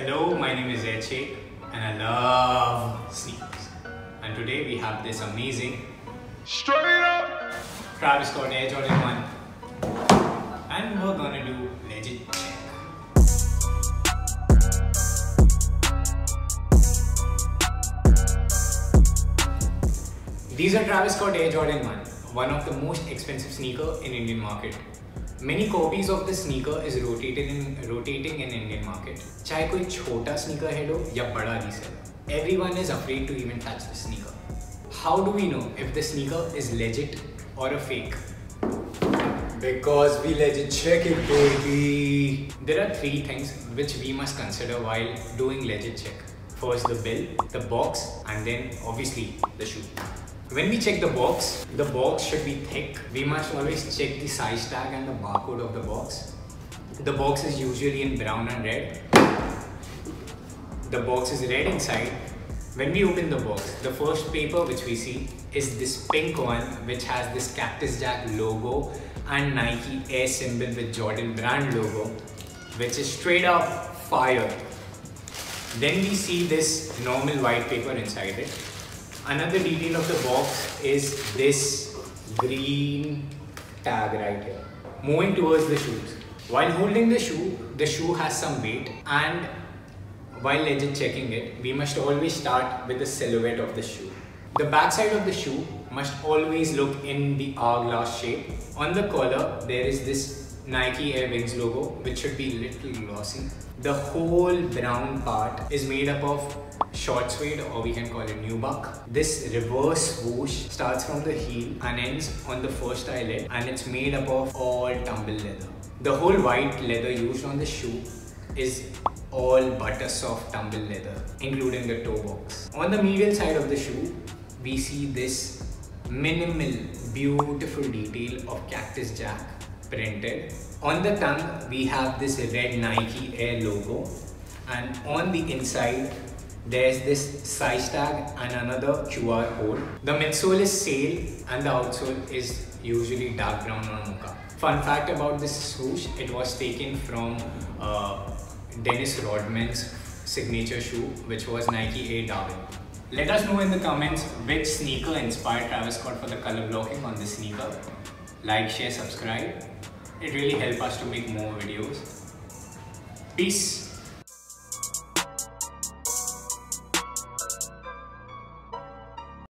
Hello, my name is Ed Sheikh and I love sneakers. And today we have this amazing straight up Travis Scott Air Jordan 1 and we're gonna do legit check. These are Travis Scott Air Jordan 1 of the most expensive sneaker in Indian market. Many copies of this sneaker is rotating in Indian market. चाहे कोई छोटा sneaker head हो या बड़ा reseller, everyone is afraid to even touch the sneaker. How do we know if the sneaker is legit or a fake? Because we legit check it, baby. There are three things which we must consider while doing legit check. First the bill, the box, and then obviously the shoe. When we check the box should be thick. We must always check the size tag and the barcode of the box. The box is usually in brown and red. The box is red inside. When we open the box, the first paper which we see is this pink one which has this Cactus Jack logo and Nike Air symbol with Jordan brand logo, which is straight up fire. Then we see this normal white paper inside it. Another detail of the box is this green tag right here. Moving towards the shoes. While holding the shoe has some weight, and while legit checking it, we must always start with the silhouette of the shoe. The back side of the shoe must always look in the hourglass shape. On the collar, there is this Nike Air Wings logo, which should be little glossy. The whole brown part is made up of short suede, or we can call it nubuck. This reverse swoosh starts from the heel and ends on the first eyelet, and it's made up of all tumble leather. The whole white leather used on the shoe is all butter soft tumble leather, including the toe box. On the medial side of the shoe, we see this minimal, beautiful detail of Cactus Jack printed. On the tongue, we have this red Nike Air logo, and on the inside, there's this size tag and another QR code. The midsole is sail and the outsole is usually dark brown or mocha. Fun fact about this swoosh, it was taken from Dennis Rodman's signature shoe, which was Nike Air Darwin. Let us know in the comments which sneaker inspired Travis Scott for the color blocking on this sneaker. Like, share, subscribe. It really helps us to make more videos. Peace.